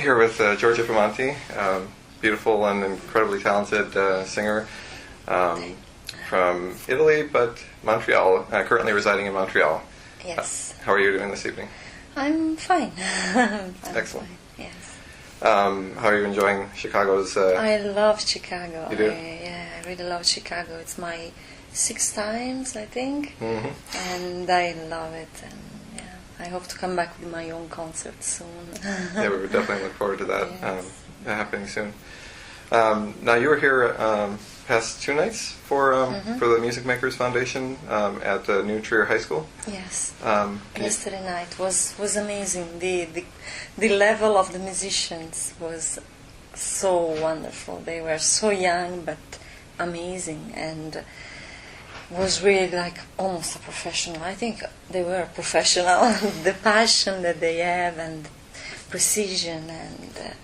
here with Giorgia Fumanti, beautiful and incredibly talented singer from Italy, but Montreal, currently residing in Montreal. Yes. How are you doing this evening? I'm fine. Excellent. Fine. Yes. How are you enjoying Chicago's... I love Chicago. You do? I really love Chicago. It's my 6 times, I think, Mm-hmm. and I love it. And I hope to come back with my own concert soon. Yeah, we would definitely look forward to that Yes. happening soon. Now, you were here past 2 nights for the Music Makers Foundation at New Trier High School. Yes. Can Yesterday night was amazing. The level of the musicians was so wonderful. They were so young but amazing, and was really like almost a professional. I think they were professional. The passion that they have and precision and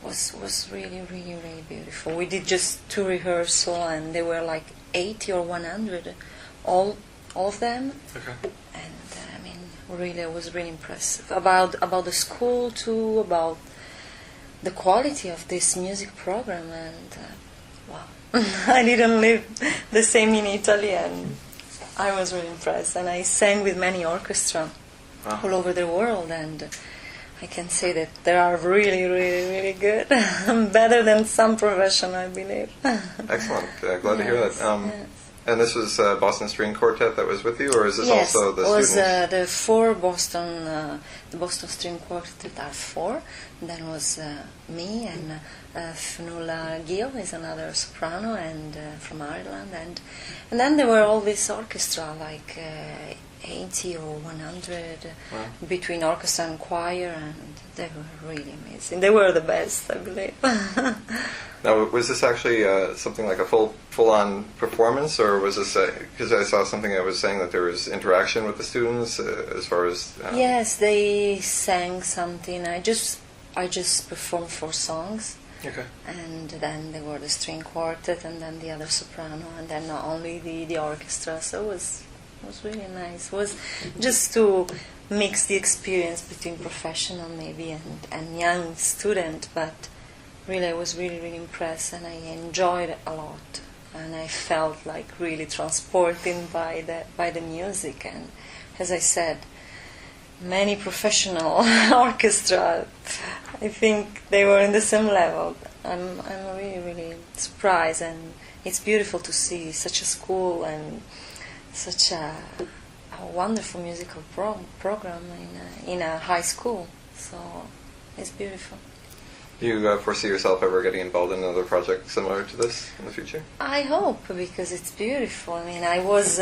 was really, really, really beautiful. We did just 2 rehearsals and they were like 80 or 100, all of them. Okay. And I mean, really, it was really impressive about the school too, about the quality of this music program, and wow. I didn't live the same in Italy, and I was really impressed. And I sang with many orchestra all over the world, and I can say that they are really, really, really good. Better than some professional, I believe. Excellent. Glad to hear that. Yes. And this was Boston String Quartet that was with you, or is this Yes, also the it was students? the 4 Boston, the Boston String Quartet are 4. Then was me and Fionnuala Gill is another soprano and from Ireland, and then there were all this orchestra like 80 or 100 Wow. between orchestra and choir, and they were really amazing. They were the best, I believe. Now, was this actually something like a full-on performance, or was this because I saw something that was saying that there was interaction with the students as far as Yes, they sang something. I just performed 4 songs. Okay. And then there were the string quartet, and then the other soprano, and then only the orchestra. So it was really nice. It was just to mix the experience between professional maybe and young student, but really I was really, really impressed, and I enjoyed it a lot, and I felt like really transported by the music. And as I said, many professional orchestra, I think they were in the same level. I'm really, really surprised, and it's beautiful to see such a school and such a wonderful musical program in a high school. So it's beautiful. Do you foresee yourself ever getting involved in another project similar to this in the future? I hope, because it's beautiful. I mean, I was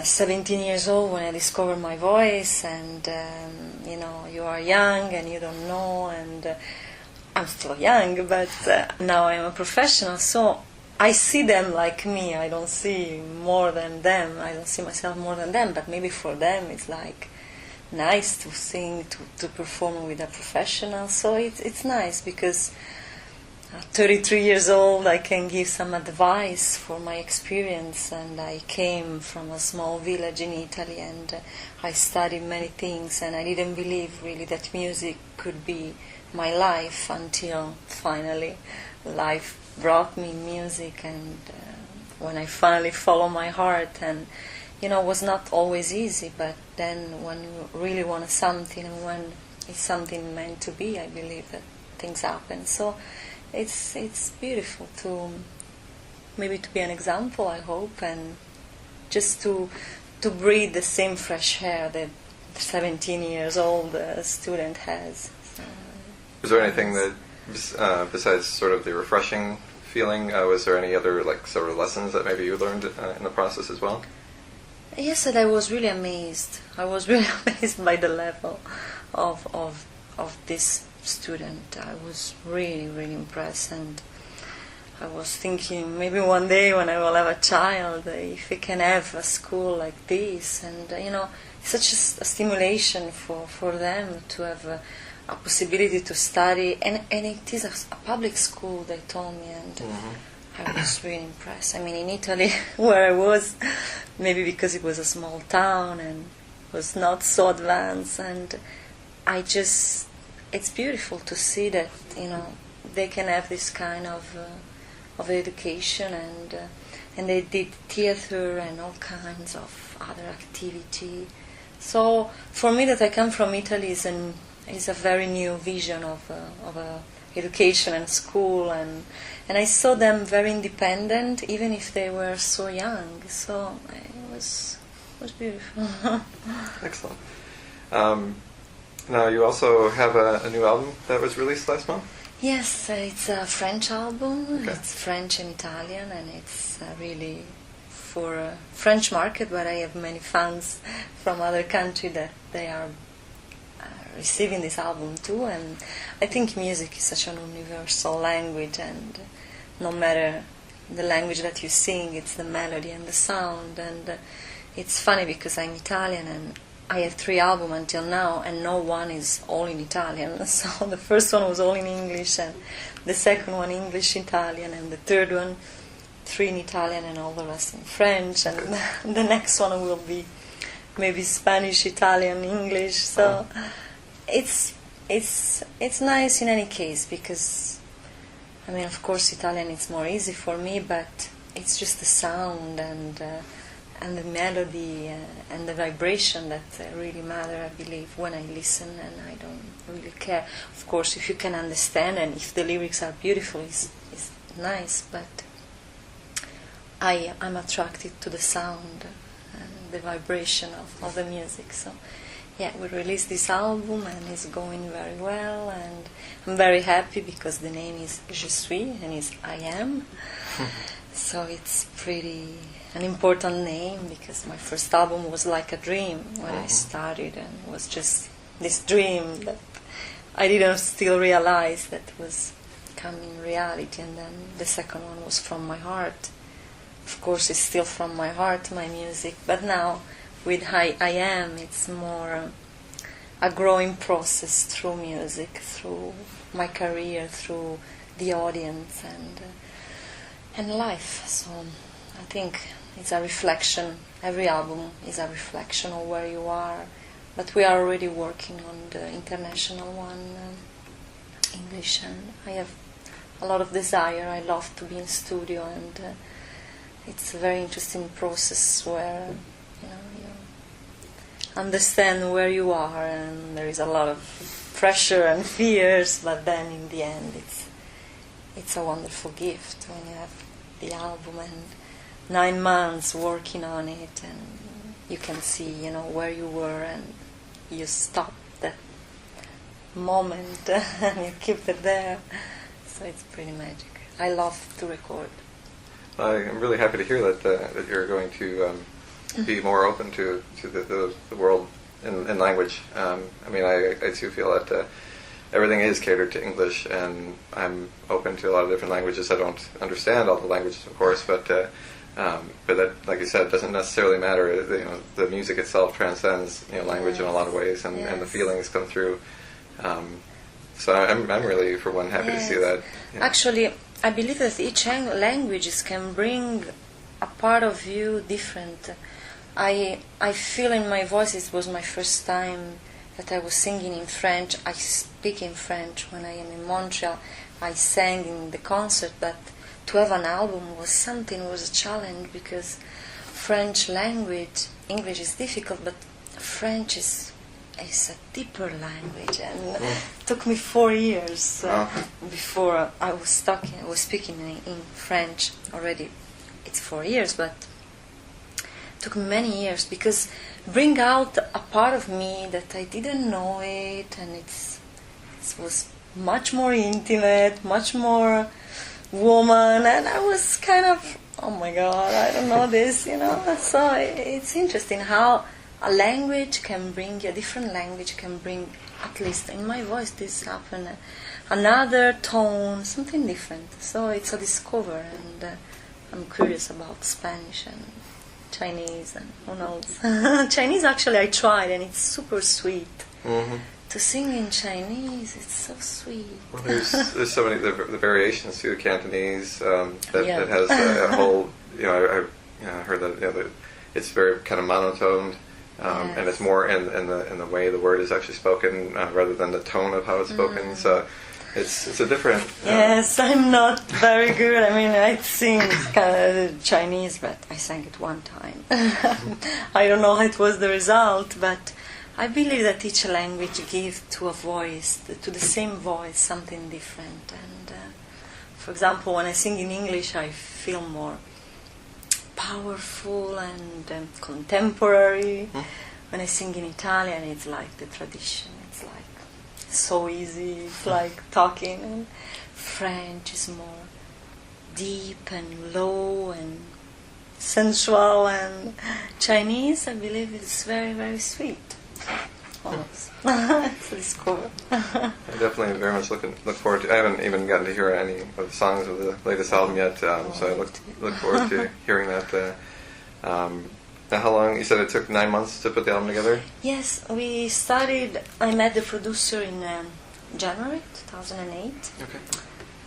17 years old when I discovered my voice, and you are young and you don't know, and I'm still young, but now I'm a professional, so I see them like me. I don't see more than them. I don't see myself more than them, but maybe for them it's like nice to sing, to perform with a professional. So it's nice, because at 33 years old I can give some advice for my experience, and I came from a small village in Italy, and I studied many things, and I didn't believe really that music could be my life until finally life brought me music, and when I finally followed my heart. And it was not always easy, but then when you really want something, and when it's something meant to be, I believe that things happen. So it's beautiful to maybe to be an example, I hope, and just to breathe the same fresh air that the 17 years old student has. So, was there anything that, besides sort of the refreshing feeling, was there any other sort of lessons that maybe you learned in the process as well? Yes, and I was really amazed. I was really amazed by the level of this student. I was really, really impressed, and I was thinking maybe one day when I will have a child, if we can have a school like this, and it's such a stimulation for them to have a possibility to study, and it is a public school, they told me, and I was really impressed. I mean, in Italy, where I was, maybe because it was a small town and was not so advanced, and I just it's beautiful to see that they can have this kind of education, and they did theater and all kinds of other activity. So for me, that I come from Italy is a very new vision of education and school, and I saw them very independent, even if they were so young. So it was beautiful. Excellent. Now you also have a new album that was released last month? Yes, it's a French album. Okay. It's French and Italian, and it's really for a French market, but I have many fans from other countries that they are receiving this album too. And I think music is such an universal language, and no matter the language that you sing, it's the melody and the sound. And it's funny because I'm Italian, and I have 3 albums until now, and no one is all in Italian. So the first one was all in English, and the second one English, Italian, and the third one 3 in Italian and all the rest in French, and the next one will be maybe Spanish, Italian, English. So it's nice in any case, because I mean, of course, Italian is more easy for me, but it's just the sound and the melody and the vibration that really matter, I believe, when I listen, and I don't really care. Of course, if you can understand and if the lyrics are beautiful, it's nice, but I'm attracted to the sound and the vibration of the music. So yeah, we released this album, and it's going very well, and I'm very happy because the name is Je suis, and it's I am. So it's pretty an important name, because my first album was like a dream when I started, and it was just this dream that I didn't still realize that was coming reality. And then the second one was from my heart. Of course, it's still from my heart, my music, but now with I am, it's more a growing process through music, through my career, through the audience and life. So I think it's a reflection. Every album is a reflection of where you are, but we are already working on the international one, English, and I have a lot of desire. I love to be in studio, and it's a very interesting process where you understand where you are, and there is a lot of pressure and fears, but then in the end it's a wonderful gift when you have the album and 9 months working on it, and you can see where you were, and you stop that moment and you keep it there. So it's pretty magic. I love to record. I'm really happy to hear that you're going to be more open to the world in language. I mean, I too feel that everything is catered to English, and I'm open to a lot of different languages. I don't understand all the languages, of course, but that, like you said, doesn't necessarily matter. The music itself transcends language in a lot of ways, and the feelings come through. So I'm really, for one, happy to see that. Actually, I believe that each language can bring a part of you different. I feel in my voice, it was my first time that I was singing in French. I speak in French when I am in Montreal. I sang in the concert, but to have an album was a challenge, because French language, English is difficult, but French is a deeper language, and it took me 4 years before I was speaking in French already. It's 4 years, but it took me many years, because bring out a part of me that I didn't know it, and it was much more intimate, much more woman, and I was kind of, oh my God, I don't know this, So it's interesting how a language can bring, a different language can bring, at least in my voice this happened, another tone, something different. So it's a discover, and I'm curious about Spanish and Chinese, and who knows. Chinese, actually, I tried, and it's super sweet. Mm-hmm. To sing in Chinese, it's so sweet. Well, there's so many the variations to the Cantonese that has a whole. I heard that it's very kind of monotoned. and it's more in the way the word is actually spoken rather than the tone of how it's spoken. So it's a different. Yes, I'm not very good. I mean, I sing kind of Chinese, but I sang it one time. I don't know how it was the result, but I believe that each language gives to a voice, to the same voice, something different. And for example, when I sing in English, I feel more powerful and contemporary. When I sing in Italian, it's like the tradition. It's like so easy. It's like talking. And French is more deep and low and sensual. And Chinese, I believe, is very, very sweet. Almost. It's a discover. I definitely very much look forward to. I haven't even gotten to hear any of the songs of the latest album yet, so I look forward to hearing that. Now, how long? You said it took 9 months to put the album together. Yes, we started. I met the producer in January 2008. Okay.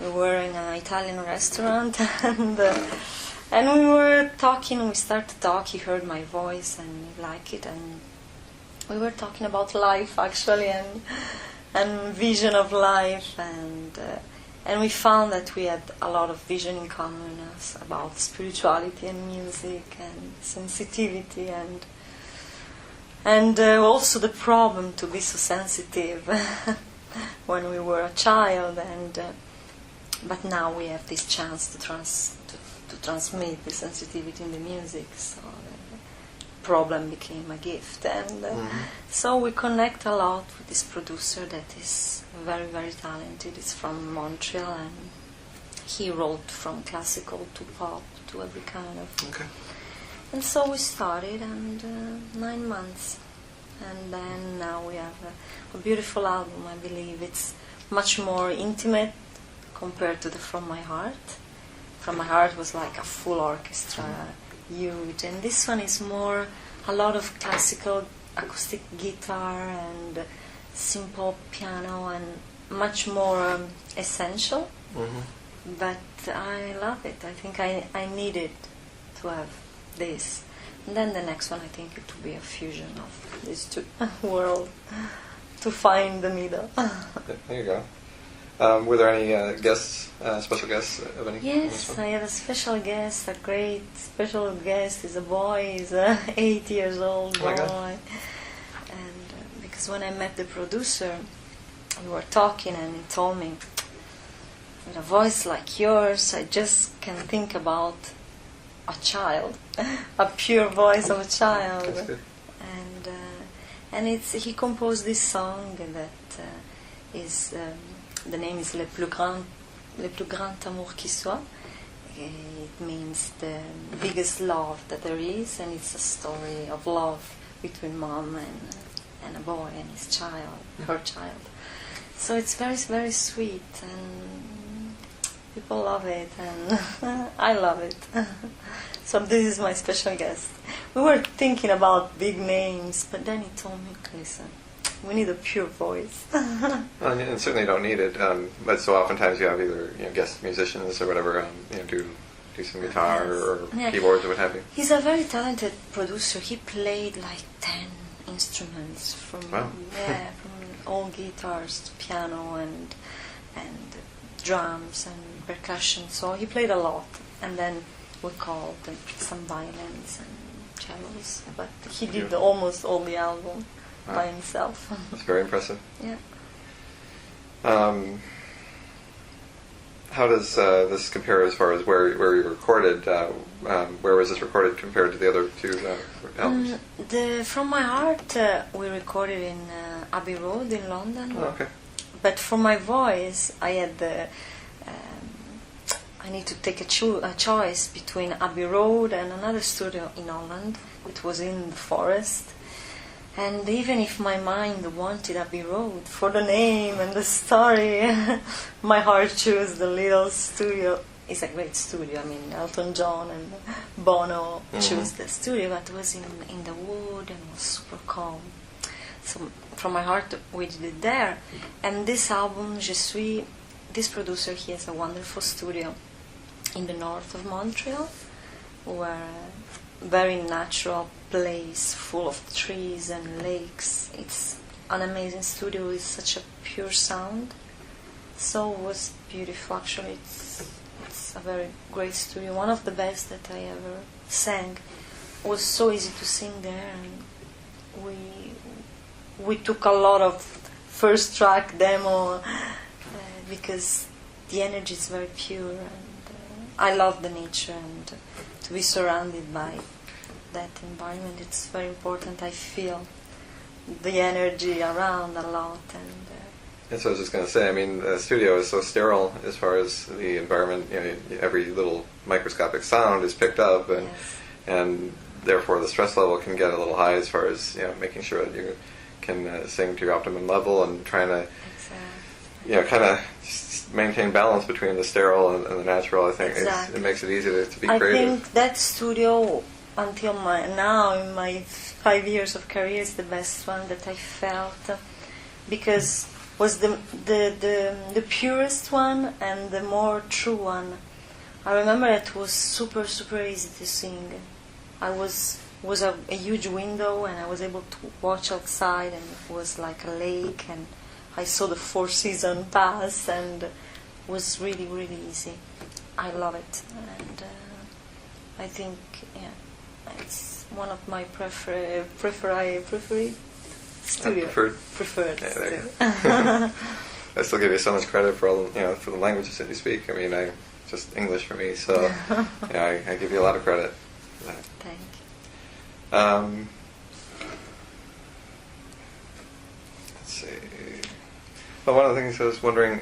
We were in an Italian restaurant, and we were talking. We started to talk. He heard my voice and he liked it, and we were talking about life actually, and vision of life, and we found that we had a lot of vision in common about spirituality and music and sensitivity and also the problem to be so sensitive when we were a child, but now we have this chance to transmit the sensitivity in the music. So problem became a gift, and so we connect a lot with this producer that is very, very talented. It's from Montreal, and he wrote from classical to pop to every kind of. Okay. And so we started, and 9 months, and then now we have a beautiful album. I believe it's much more intimate compared to the From My Heart. From My Heart was like a full orchestra, huge, and this one is more a lot of classical acoustic guitar and simple piano and much more essential. But I love it. I think I needed to have this, and then the next one I think it will be a fusion of these two worlds to find the middle. There you go. Were there any guests, special guests of any? Yes, I have a special guest, a great special guest. He's a boy, he's 8 years old boy. And because when I met the producer, we were talking and he told me, with a voice like yours, I just can think about a child, a pure voice of a child. That's good. And he composed this song that is... the name is Le plus grand amour qui soit. It means the biggest love that there is, and it's a story of love between mom and a boy and his child, her child. So it's very, very sweet, and people love it, and I love it. So this is my special guest. We were thinking about big names, but then he told me, listen, we need a pure voice. Well, and certainly you don't need it, but so oftentimes you have either guest musicians or whatever, do some guitar or keyboards or what have you. He's a very talented producer. He played like 10 instruments from from all guitars to piano and drums and percussion. So he played a lot, and then we called some violins and cellos. But he did almost all the album. Wow. By himself. That's very impressive. Yeah. How does this compare as far as where you recorded? Where was this recorded compared to the other two albums? From My Heart, we recorded in Abbey Road in London. Oh, okay. But for my voice, I had I need to take a choice between Abbey Road and another studio in Holland. It was in the forest. And even if my mind wanted Abbey Road for the name and the story, my heart chose the little studio. It's a great studio. I mean, Elton John and Bono chose the studio, but it was in the wood and was super calm. So From My Heart, we did it there. And this album, this producer, he has a wonderful studio in the north of Montreal, where very natural place full of trees and lakes. It's an amazing studio with such a pure sound. So it was beautiful. Actually, it's a very great studio. One of the best that I ever sang. It was so easy to sing there, and we took a lot of first track demo because the energy is very pure, and I love the nature, and to be surrounded by that environment, it's very important. I feel the energy around a lot, and that's what I was just going to say. I mean, the studio is so sterile as far as the environment. You know, every little microscopic sound is picked up, and yes. and therefore the stress level can get a little high as far as, you know, making sure that you can sing to your optimum level, and trying to kind of maintain balance between the sterile and the natural. I think it makes it easy to be creative. I think that studio, until now in my 5 years of career, is the best one that I felt, because was the purest one and the more true one. I remember it was super easy to sing. I was a huge window, and I was able to watch outside, and it was like a lake, and I saw the four seasons pass, and it was really easy. I love it, and I think it's one of my preferred studio. Preferred. Yeah, there you studio. I still give you so much credit for all, for the languages that you speak. I mean, just English for me, so I give you a lot of credit for that. Thank you. Let's see. Well, one of the things I was wondering,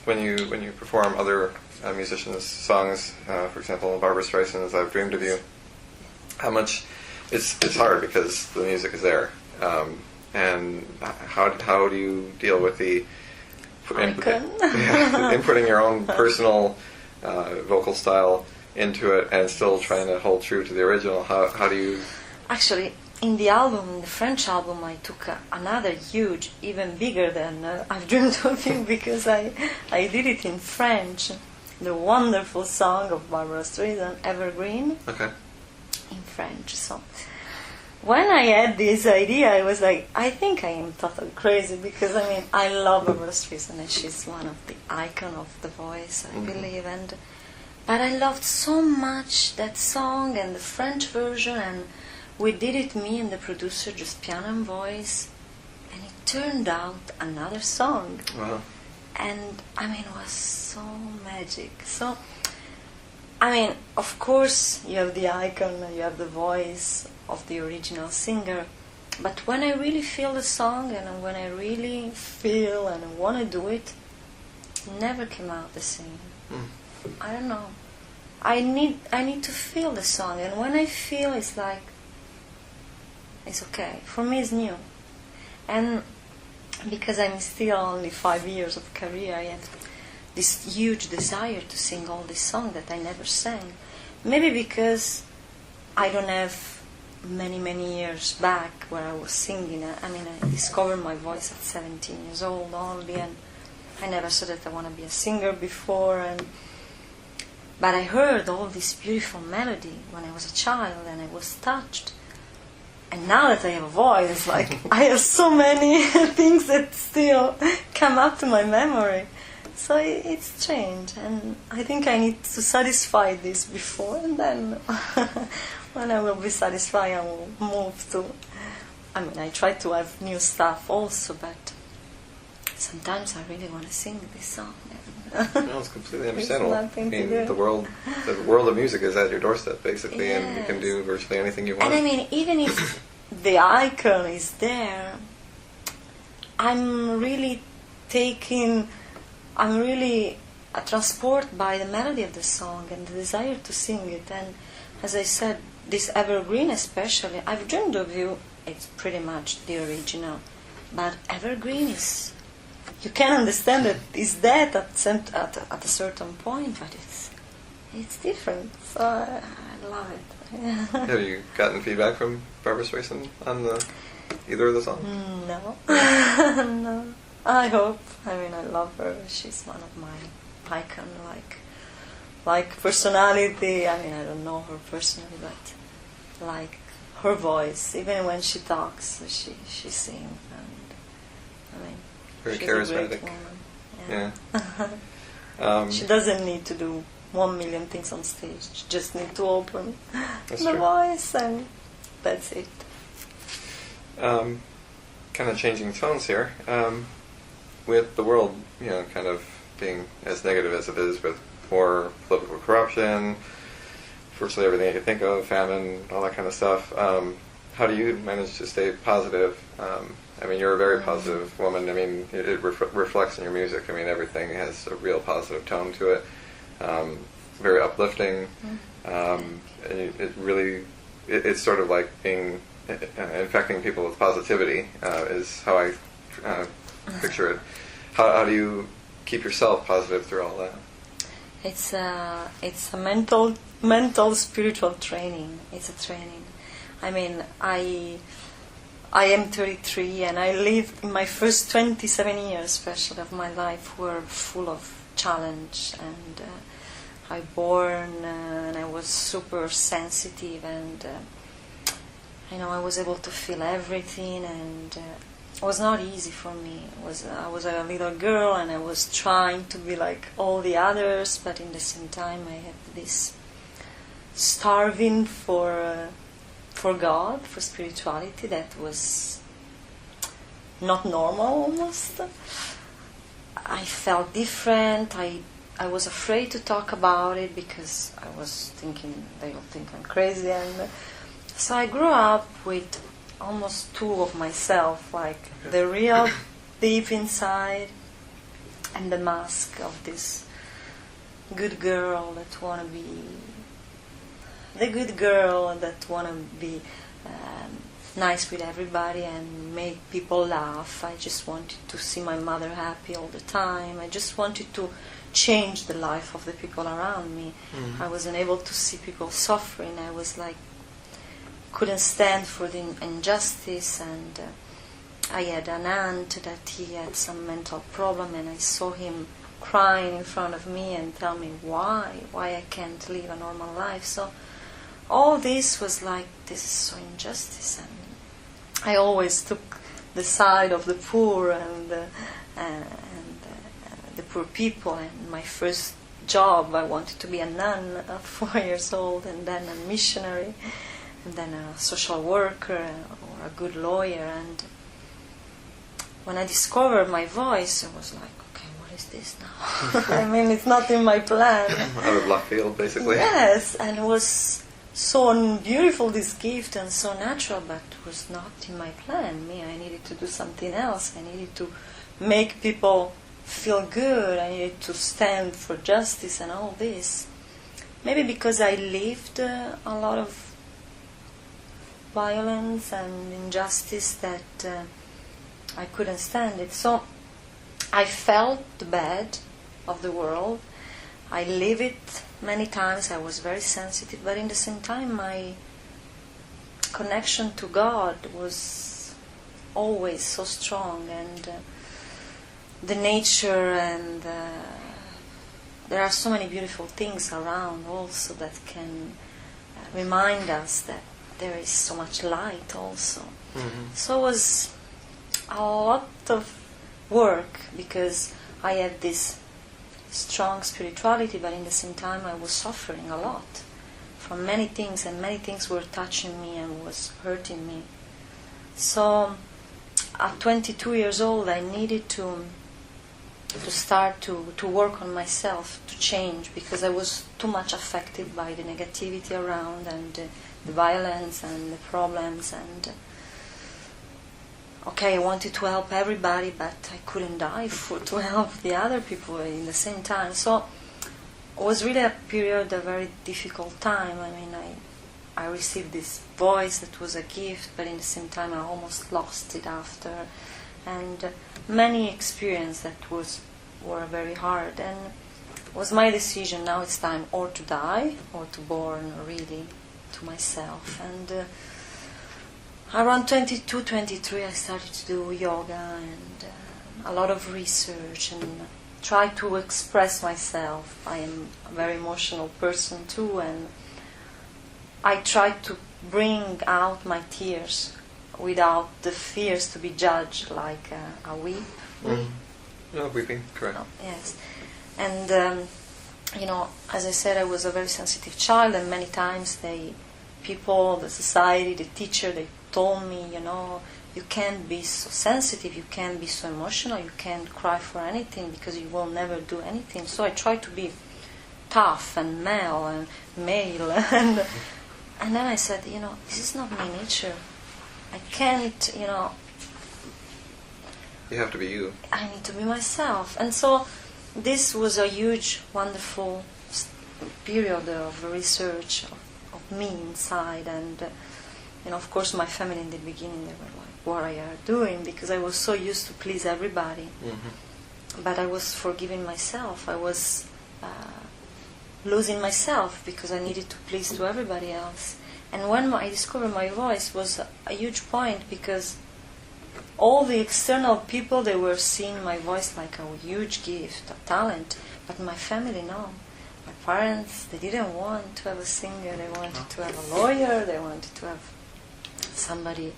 when you perform other musicians' songs, for example, Barbra Streisand's "I've Dreamed of You," how much it's hard because the music is there, and how do you deal with the inputting your own personal vocal style into it and still trying to hold true to the original? How do you... Actually, in the French album, I took another huge, even bigger than I've Dreamed of You, because I did it in French. The wonderful song of Barbra Streisand, Evergreen, in French. So when I had this idea, I was like, I think I am totally crazy, because I mean, I love Barbra Streisand, and she's one of the icon of the voice, I believe, but I loved so much that song and the French version, and we did it, me and the producer, just piano and voice, and it turned out another song. Wow. And I mean, it was so magic. So, I mean, of course, you have the icon, you have the voice of the original singer, but when I really feel the song, and when I really feel and want to do it, it never came out the same. I don't know. I need to feel the song, and when I feel, it's like, it's okay. For me, it's new. And because I'm still only 5 years of career, I have this huge desire to sing all these songs that I never sang. Maybe because I don't have many years back where I was singing. I mean, I discovered my voice at 17 years old only, and I never said that I want to be a singer before, but I heard all this beautiful melody when I was a child, and I was touched. And now that I have a voice, like, I have so many things that still come up to my memory. So it's strange, and I think I need to satisfy this before, and then when I will be satisfied, I will move to... I mean, I try to have new stuff also, but sometimes I really want to sing this song. No, it's completely understandable. I mean, the world of music is at your doorstep, basically, yes. And you can do virtually anything you want. And I mean, even if the icon is there, I'm really transported by the melody of the song and the desire to sing it. And as I said, this Evergreen especially, I've Dreamed of You, it's pretty much the original. But Evergreen is... You can understand that it's that at a certain point, but it's different. So I love it. Have you gotten feedback from Barbra Streisand on either of the songs? No. No. I hope. I mean, I love her. She's one of my icon, like personality. I mean, I don't know her personally, but like her voice. Even when she talks, she sings. And I mean, very she's charismatic. a great woman. Yeah. She doesn't need to do 1 million things on stage. She just need to open the true. voice, and that's it. Kind of changing tones here. With the world, kind of being as negative as it is, with more political corruption, virtually everything you can think of, famine, all that kind of stuff. How do you manage to stay positive? I mean, you're a very positive woman. I mean, it reflects in your music. I mean, everything has a real positive tone to it. Very uplifting. And it really, it's sort of like being infecting people with positivity is how I picture it. How do you keep yourself positive through all that? It's a mental spiritual training. It's a training. I mean, I am 33, and I lived in my first 27 years, especially of my life, were full of challenge. And I born, and I was super sensitive, and I was able to feel everything, and it was not easy for me. I was a little girl, and I was trying to be like all the others, but in the same time I had this starving for God, for spirituality that was not normal almost. I felt different. I was afraid to talk about it because I was thinking they will think I'm crazy, and so I grew up with almost two of myself, like the real deep inside and the mask of this good girl that want to be the good girl that want to be nice with everybody and make people laugh. I just wanted to see my mother happy all the time. I just wanted to change the life of the people around me. I wasn't able to see people suffering. I was like, couldn't stand for the injustice, and I had an aunt that he had some mental problem, and I saw him crying in front of me and tell me why I can't live a normal life. So all this was like, this is so injustice, and I always took the side of the poor and the poor people. And my first job, I wanted to be a nun at 4 years old, and then a missionary, and then a social worker or a good lawyer. And when I discovered my voice, I was like, okay, what is this now? I mean, it's not in my plan. Out of left field, basically. Yes, and it was so beautiful, this gift, and so natural, but it was not in my plan. I needed to do something else. I needed to make people feel good. I needed to stand for justice and all this. Maybe because I lived a lot of violence and injustice that I couldn't stand it. So I felt the bad of the world. I lived it many times. I was very sensitive, but in the same time my connection to God was always so strong, and the nature, and there are so many beautiful things around also that can remind us that there is so much light also. So it was a lot of work, because I had this strong spirituality, but in the same time I was suffering a lot from many things, and many things were touching me and was hurting me. So at 22 years old I needed to start to work on myself, to change, because I was too much affected by the negativity around, and the violence and the problems, and okay, I wanted to help everybody, but I couldn't die to help the other people in the same time. So it was really a period, a very difficult time. I mean, I received this voice that was a gift, but in the same time I almost lost it after, and many experiences that were very hard. And it was my decision, now it's time or to die or to born really to myself. And around 22, 23 I started to do yoga and a lot of research and try to express myself. I am a very emotional person too, and I tried to bring out my tears without the fears to be judged like a weep. No, weeping, correct. Oh, yes. And, as I said, I was a very sensitive child, and many times people, the society, the teacher, they told me, you can't be so sensitive, you can't be so emotional, you can't cry for anything because you will never do anything. So I tried to be tough and male, and then I said, this is not my nature. I can't, You have to be you. I need to be myself. And so this was a huge, wonderful period of research of me inside. And, of course, my family in the beginning, they were like, what are you doing? Because I was so used to please everybody. Mm-hmm. But I was forgiving myself. I was losing myself because I needed to please to everybody else. And when I discovered my voice was a huge point, because all the external people, they were seeing my voice like a huge gift, a talent. But my family, no. My parents, they didn't want to have a singer. They wanted to have a lawyer. They wanted to have somebody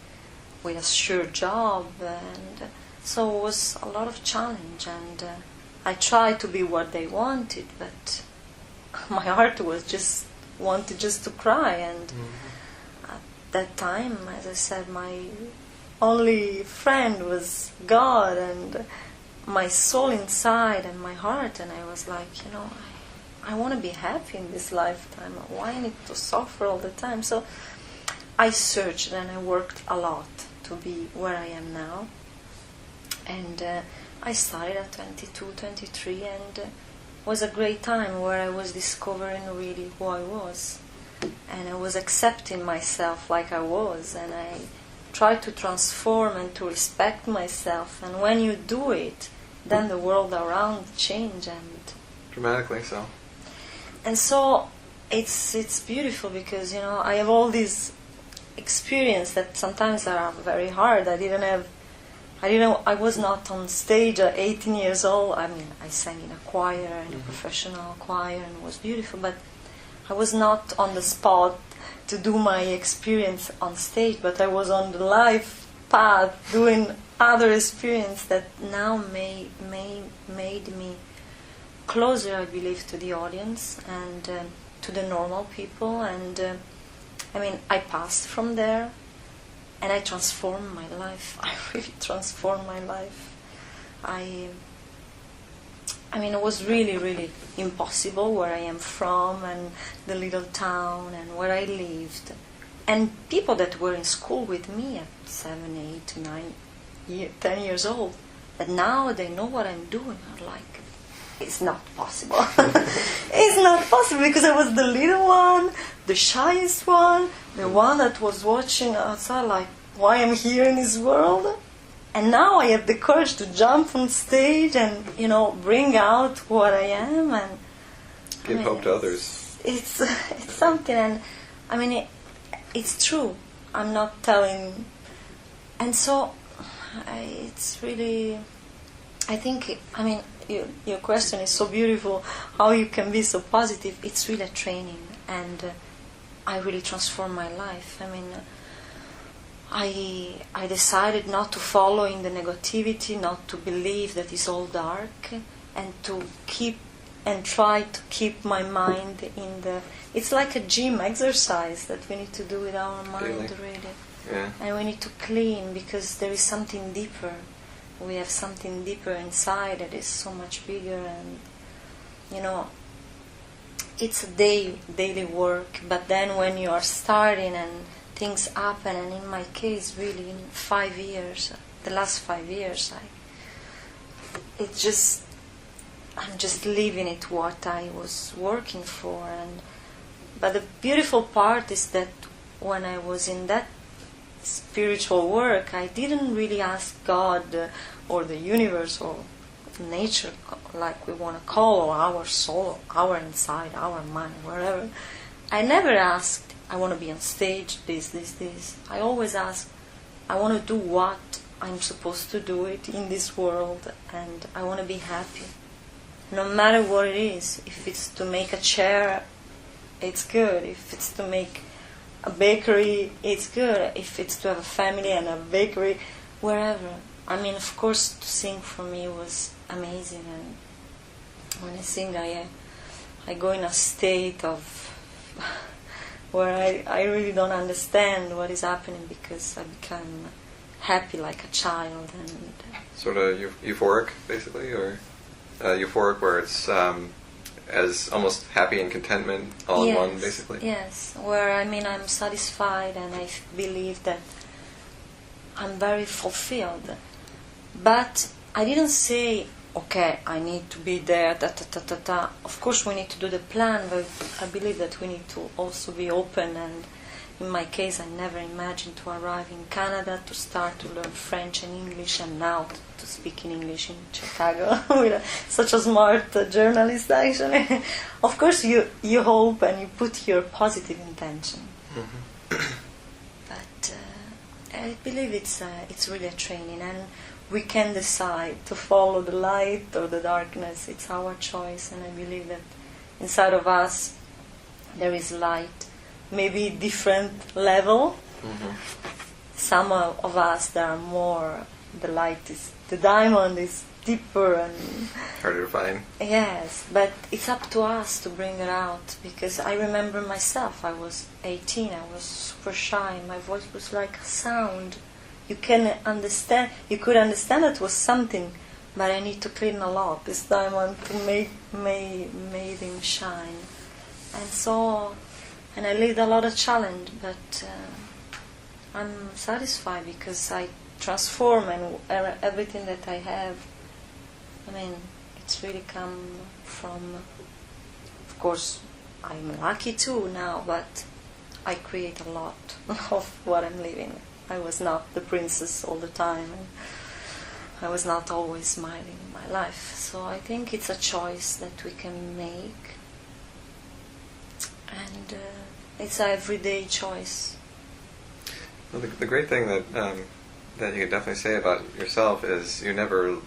with a sure job. And so it was a lot of challenge. And I tried to be what they wanted, but my heart was wanted just to cry. And at that time, as I said, my only friend was God and my soul inside and my heart. And I was like, I want to be happy in this lifetime. Why I need to suffer all the time? So I searched and I worked a lot to be where I am now. And I started at 22, 23, and was a great time where I was discovering really who I was. And I was accepting myself like I was, and I tried to transform and to respect myself. And when you do it, then the world around change, and dramatically so. And so it's beautiful because I have all these experience that sometimes are very hard. I was not on stage at 18 years old. I mean, I sang in a choir, in a professional choir, and it was beautiful, but I was not on the spot to do my experience on stage, but I was on the life path doing other experience that now made me closer, I believe, to the audience and to the normal people. And I passed from there, and I transformed my life. I really transformed my life. It was really, really impossible where I am from and the little town and where I lived. And people that were in school with me at 7, 8, 9, 10 years old, that now they know what I'm doing, are like, it's not possible. It's not possible, because I was the little one, the shyest one, the one that was watching outside like, why I'm here in this world? And now I have the courage to jump on stage and, bring out what I am and give hope to others. It's something, and it's true. I'm not telling, and so it's really. I think. Your question is so beautiful. How you can be so positive? It's really a training, and I really transformed my life. I decided not to follow in the negativity, not to believe that it's all dark, and to try to keep my mind in the. It's like a gym exercise that we need to do with our mind, really. Yeah. And we need to clean, because there is something deeper. We have something deeper inside that is so much bigger, and it's a daily work. But then when you are starting and things happen, and in my case, really, in 5 years, the last 5 years, I'm just living it what I was working for. But the beautiful part is that when I was in that spiritual work, I didn't really ask God or the universe or nature, like we want to call, or our soul, our inside, our mind, wherever. I never asked, I want to be on stage, this. I always ask, I want to do what I'm supposed to do it in this world, and I want to be happy. No matter what it is. If it's to make a chair, it's good. If it's to make a bakery, it's good. If it's to have a family and a bakery, wherever. I mean, of course, to sing for me was amazing, and when I sing, I go in a state of where I really don't understand what is happening, because I become happy like a child. And sort of euphoric, basically, or euphoric where it's as almost happy and contentment all in one, basically. Yes, where I'm satisfied, and I believe that I'm very fulfilled. But I didn't say, okay, I need to be there, ta. Of course we need to do the plan, but I believe that we need to also be open. And in my case, I never imagined to arrive in Canada, to start to learn French and English, and now to speak in English in Chicago with such a smart journalist, actually. Of course you hope and you put your positive intention. Mm-hmm. But I believe it's really a training, and we can decide to follow the light or the darkness. It's our choice, and I believe that inside of us there is light, maybe different level. Mm-hmm. Some of us, there are more, the light is, the diamond is deeper and harder to find. Yes, but it's up to us to bring it out, because I remember myself, I was 18, I was super shy, my voice was like a sound. You could understand that was something, but I need to clean a lot this diamond to make him shine. And I lived a lot of challenge, but I'm satisfied because I transform, and everything that I have, it's really come from, of course, I'm lucky too now, but I create a lot of what I'm living. I was not the princess all the time, and I was not always smiling in my life. So I think it's a choice that we can make, and it's an everyday choice. Well, the great thing that you could definitely say about yourself is you never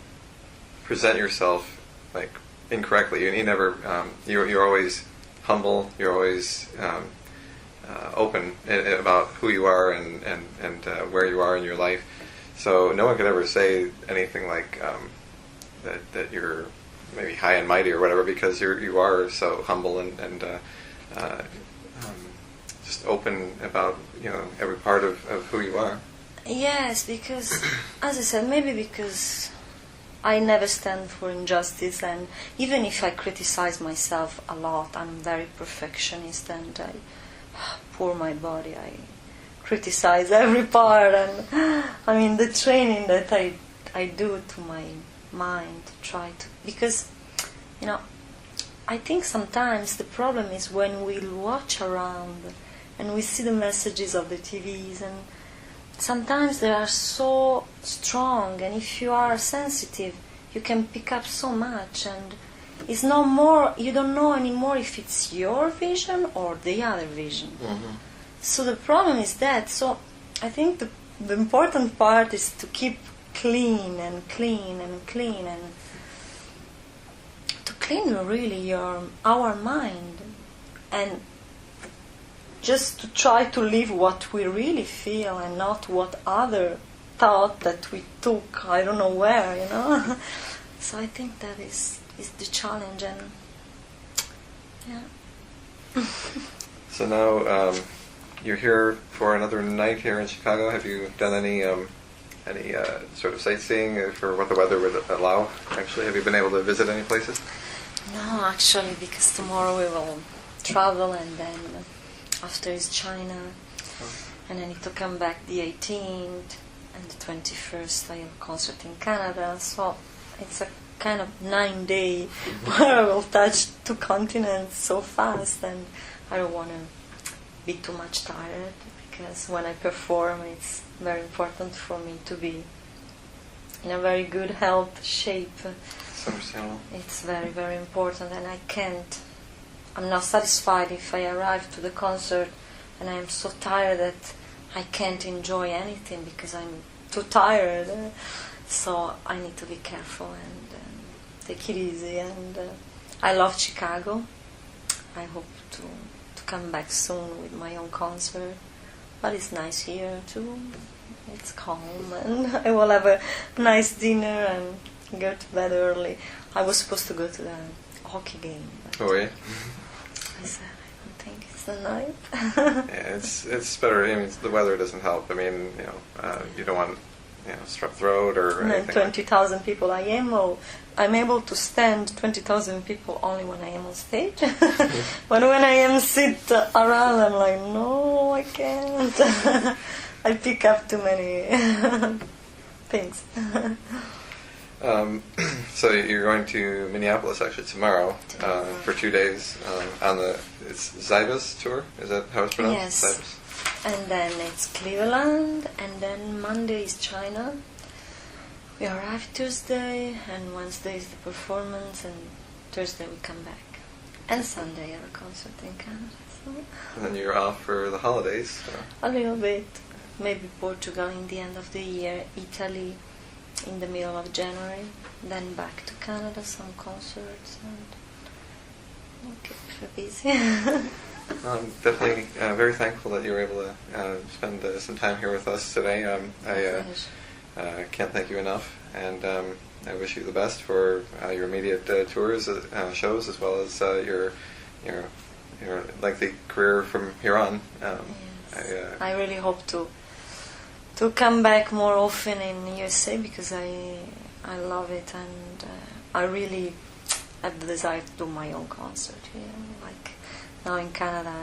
present yourself like incorrectly. You never you're always humble. You're always open about who you are and where you are in your life. So no one could ever say anything like that you're maybe high and mighty or whatever, because you are so humble and just open about every part of who you are. Yes, because as I said, maybe because I never stand for injustice, and even if I criticize myself a lot, I'm very perfectionist, and poor my body, I criticize every part, and the training that I do to my mind to try to, because I think sometimes the problem is when we watch around and we see the messages of the TVs, and sometimes they are so strong, and if you are sensitive you can pick up so much, and it's no more, you don't know anymore if it's your vision or the other vision. Mm-hmm. So the problem is that. So I think the important part is to keep clean and clean and clean, and to clean really our mind, and just to try to live what we really feel, and not what other thought that we took I don't know where, So I think that is the challenge, and yeah. So now you're here for another night here in Chicago. Have you done any sort of sightseeing for what the weather would allow? Actually, have you been able to visit any places? No, actually, because tomorrow we will travel, and then after is China, and I need to come back the 18th, and the 21st I have a concert in Canada. So it's a kind of 9-day where I will touch 2 continents so fast, and I don't want to be too much tired, because when I perform it's very important for me to be in a very good health shape. It's very, very important, and I'm not satisfied if I arrive to the concert and I am so tired that I can't enjoy anything because I'm too tired. So I need to be careful and take it easy. And I love Chicago. I hope to come back soon with my own concert. But it's nice here too. It's calm, and I will have a nice dinner and go to bed early. I was supposed to go to the hockey game. But Oh, yeah? I said, I don't think it's the night. Yeah, it's better. I mean, the weather doesn't help. I mean, you don't want, strep throat or And anything. 20,000 people. I'm able to stand 20,000 people only when I am on stage. But when I am sit around, I'm like, no, I can't. I pick up too many things. So you're going to Minneapolis actually tomorrow for 2 days on it's Zybus tour. Is that how it's pronounced? Yes. Zybus? And then it's Cleveland, and then Monday is China. We arrive Tuesday, and Wednesday is the performance, and Thursday we come back. And Sunday I have a concert in Canada. So And then you're off for the holidays. So. a little bit. Maybe Portugal in the end of the year, Italy in the middle of January, then back to Canada, some concerts, and we'll keep busy. I'm definitely very thankful that you were able to spend some time here with us today. I can't thank you enough, and I wish you the best for your immediate tours, shows, as well as your lengthy career from here on. Yes. I really hope to come back more often in USA, because I love it, and I really have the desire to do my own concert here. Like now in Canada,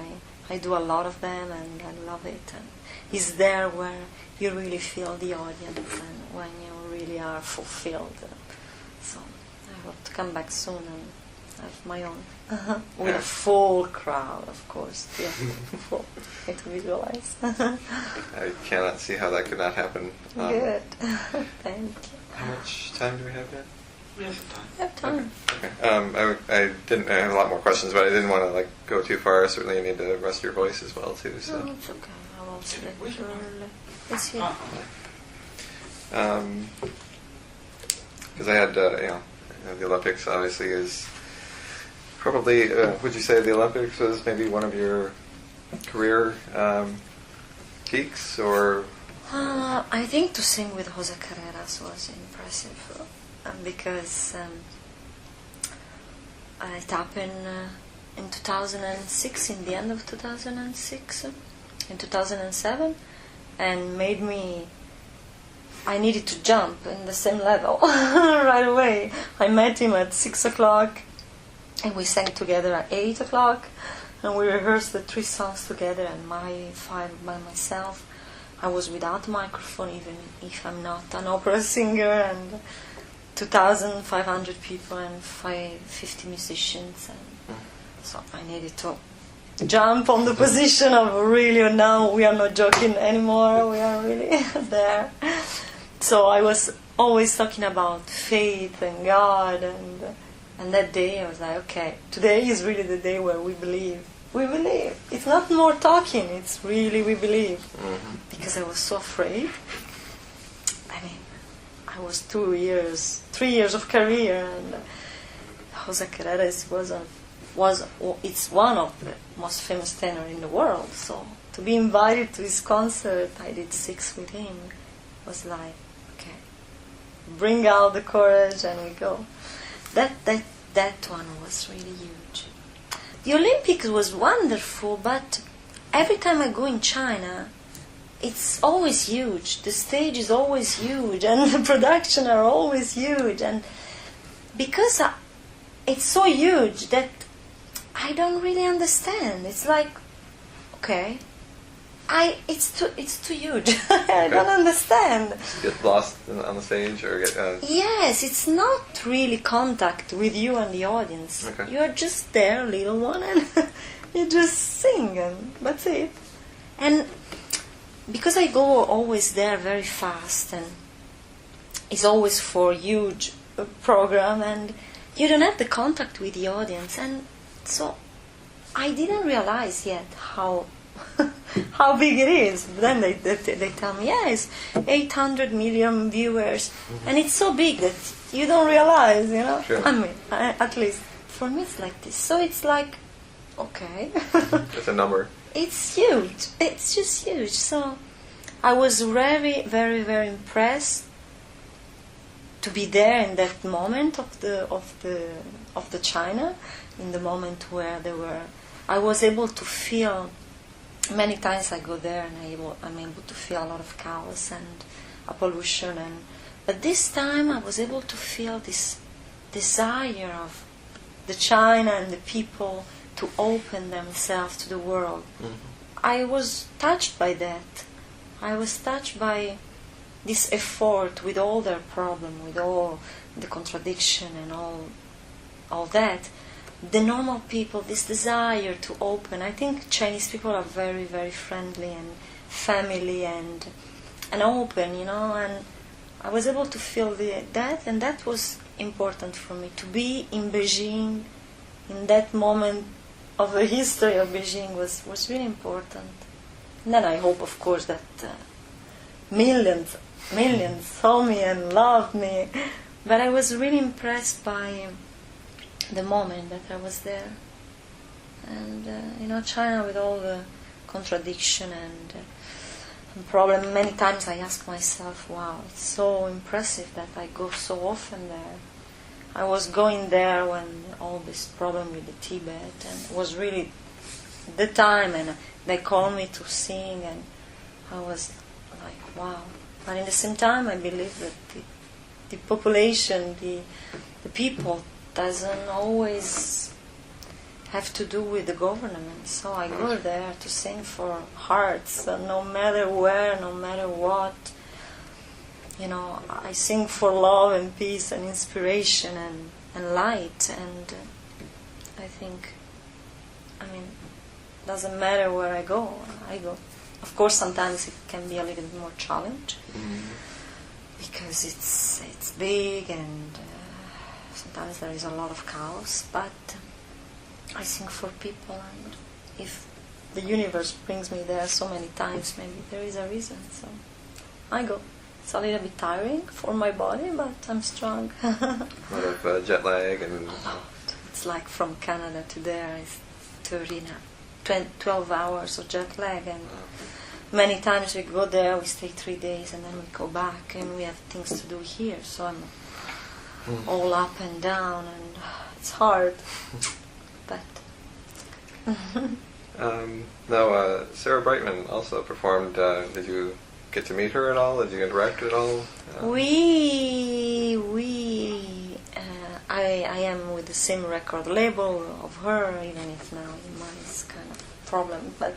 I do a lot of them, and I love it. And it's there where you really feel the audience, and when you really are fulfilled. So I hope to come back soon and have my own with a full crowd, of course. Yeah, full. To visualize. I cannot see how that could not happen. Good. Thank you. How much time do we have yet? We have time. You have time. Okay. I have a lot more questions, but I didn't want to go too far. Certainly, you need to rest your voice as well too. So. No, it's okay. I won't sleep early. It's here. Because I had, the Olympics obviously is probably. Would you say the Olympics was maybe one of your career peaks, or? I think to sing with Jose Carreras was impressive, because it happened in 2006, in the end of 2006, in 2007, and made me. I needed to jump in the same level right away. I met him at 6 o'clock, and we sang together at 8 o'clock, and we rehearsed the 3 songs together, and my 5 by myself. I was without microphone, even if I'm not an opera singer, and 2,500 people and 50 musicians, and so I needed to jump on the position of really, now we are not joking anymore, we are really there. So I was always talking about faith and God, and that day I was like, okay, today is really the day where we believe. We believe. It's not more talking, it's really we believe. Mm-hmm. Because I was so afraid. I mean, I was 3 years of career, and Jose Carreras it's one of the most famous tenor in the world. So to be invited to his concert, I did 6 with him, was like, okay, bring out the courage and we go. That one was really huge. The Olympics was wonderful, but every time I go in China, it's always huge. The stage is always huge, and the production are always huge. And because it's so huge that I don't really understand. It's like, okay, it's too huge. I don't understand. Get lost on the stage, or get. Yes, it's not really contact with you and the audience. Okay. You are just there, little one, and you just sing, and that's it. And because I go always there very fast, and it's always for huge program, and you don't have the contact with the audience, and so I didn't realize yet how how big it is. Then they tell me, yeah, it's 800 million viewers, and it's so big that you don't realize, Sure. I mean, at least for me it's like this. So it's like okay. It's a number. It's huge. It's just huge. So I was very, very, very impressed to be there in that moment of the China, in the moment where I was able to feel. Many times I go there and I'm able to feel a lot of chaos and a pollution, but this time I was able to feel this desire of the China and the people to open themselves to the world. Mm-hmm. I was touched by that. I was touched by this effort with all their problem, with all the contradiction and all that. The normal people, this desire to open. I think Chinese people are very, very friendly and family and open, and I was able to feel that, and that was important for me. To be in Beijing in that moment of the history of Beijing was really important. And then I hope, of course, that millions saw me and loved me. But I was really impressed by the moment that I was there. And, China with all the contradiction and problem, many times I ask myself, wow, it's so impressive that I go so often there. I was going there when all this problem with the Tibet, and it was really the time, and they called me to sing, and I was like, wow. But at the same time, I believe that the population, the people, doesn't always have to do with the government. So I go there to sing for hearts, no matter where, no matter what. I sing for love and peace and inspiration and light. And I think, doesn't matter where I go. Of course, sometimes it can be a little bit more challenge, because it's big and sometimes there is a lot of chaos. But I sing for people, and if the universe brings me there so many times, maybe there is a reason. So I go. It's a little bit tiring for my body, but I'm strong. A lot of jet lag and... It's like from Canada to there is 12 hours of jet lag, and many times we go there, we stay 3 days, and then we go back, and we have things to do here. So I'm all up and down, and it's hard. But now, Sarah Brightman also performed. Did you get to meet her at all? Did you interact at all? I am with the same record label of her, even if now mine is kind of a problem. But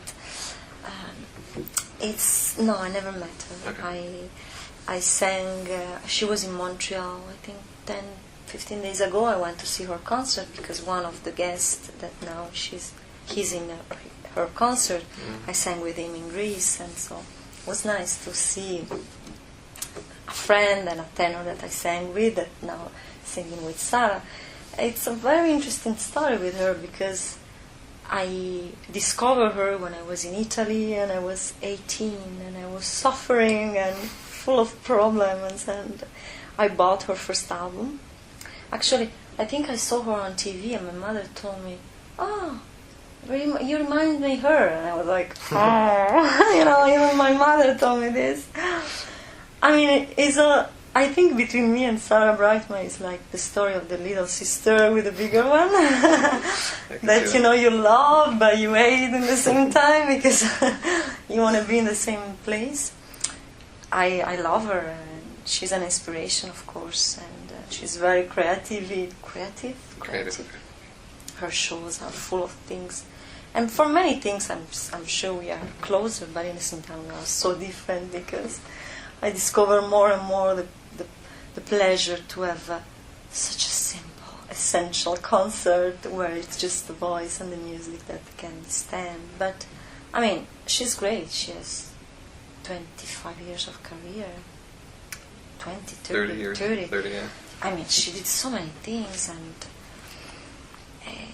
I never met her. Okay. I sang. She was in Montreal, I think 15 days ago. I went to see her concert because one of the guests that now he's in her concert. I sang with him in Greece, and so it was nice to see a friend and a tenor that I sang with that now singing with Sarah. It's a very interesting story with her because I discovered her when I was in Italy and I was 18 and I was suffering and full of problems, and I bought her first album. Actually, I think I saw her on TV and my mother told me, "Oh, you remind me of her," and I was like, "Oh," even my mother told me this. I think between me and Sarah Brightman is like the story of the little sister with the bigger one that you love but you hate at the same time because you want to be in the same place. I love her, and she's an inspiration, of course, and she's very creative. Her shows are full of things, and for many things I'm sure we are closer, but in the same time we are so different because I discover more and more the pleasure to have such a simple, essential concert where it's just the voice and the music that can stand. But she's great. She has 25 years of career, 30 years, 30. 30, yeah. She did so many things, and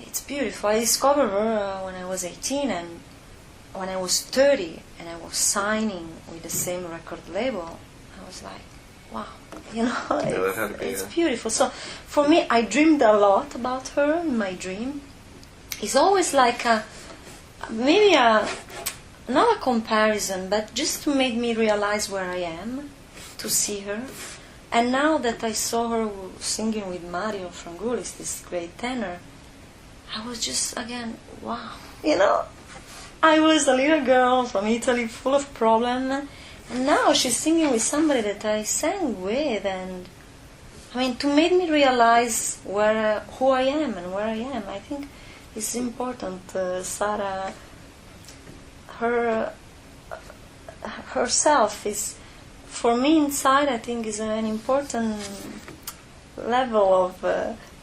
it's beautiful. I discovered her when I was 18, and when I was 30 and I was signing with the same record label, I was like, wow, it's beautiful. So for me, I dreamed a lot about her in my dream. it's always like maybe not a comparison, but just to make me realize where I am, to see her. And now that I saw her singing with Mario Frangulis, this great tenor, I was just, again, wow. I was a little girl from Italy full of problems, and now she's singing with somebody that I sang with, and to make me realize who I am and where I am, I think it's important. Sarah, herself is, for me inside, I think is an important level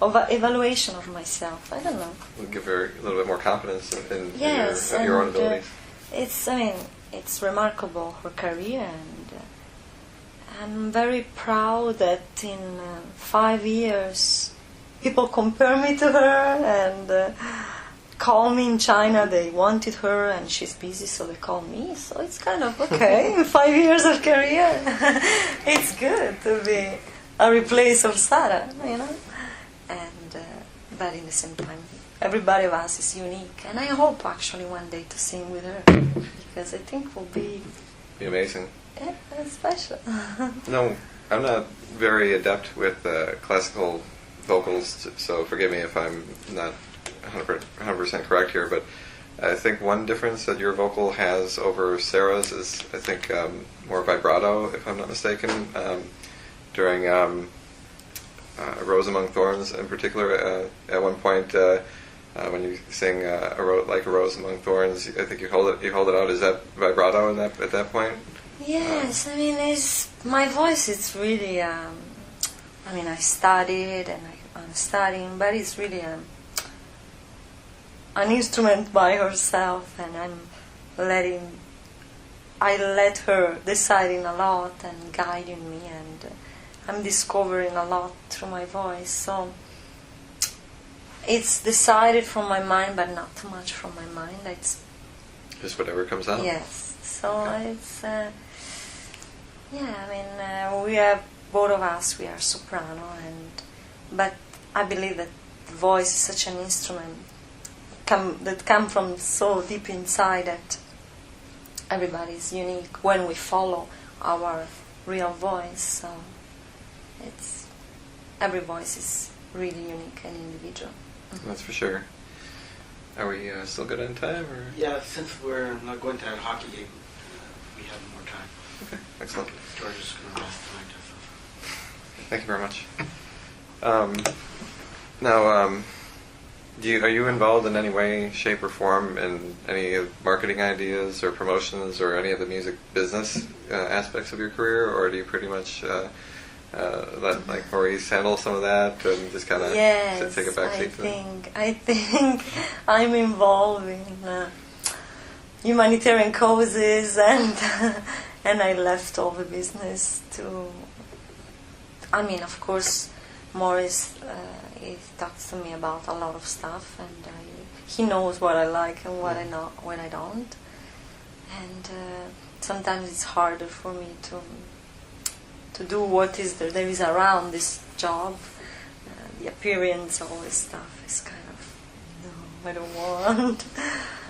of evaluation of myself. I don't know. It'll give her a little bit more confidence in yes, your own abilities. It's remarkable, her career, and I'm very proud that in 5 years people compare me to her and call me in China. They wanted her and she's busy, so they call me. So it's kind of okay. In 5 years of career, it's good to be a replace of Sarah, And but in the same time, everybody of us is unique, and I hope actually one day to sing with her, because I think it will be amazing. Yeah, it's special. No, I'm not very adept with classical vocals, so forgive me if I'm not 100% correct here, but I think one difference that your vocal has over Sarah's is, I think, more vibrato, if I'm not mistaken, during A Rose Among Thorns in particular. At one point, when you sing like a rose among thorns, I think you hold it out. Is that vibrato at that point? Yes, it's my voice. It's really. I studied and I'm studying, but it's really an instrument by herself, and I let her deciding a lot and guiding me, and I'm discovering a lot through my voice. So it's decided from my mind, but not too much from my mind. It's just whatever comes out. Yes. So it's we have, both of us, we are soprano, but I believe that voice is such an instrument that come from so deep inside that everybody is unique when we follow our real voice. So every voice is really unique and individual. That's for sure. Are we still good on time? Or? Yeah, since we're not going to that hockey game, we have more time. Okay, excellent. Georgia's going to rest tonight. Thank you very much. Now, are you involved in any way, shape, or form in any marketing ideas or promotions or any of the music business aspects of your career, or do you pretty much let Maurice handle some of that and just kind of take a back seat to them? I think I'm involved in humanitarian causes, and I left all the business to. Of course, Maurice he talks to me about a lot of stuff, and he knows what I like and what I don't, and sometimes it's harder for me to do what there is around this job. The appearance, all this stuff is kind of, no, I don't want.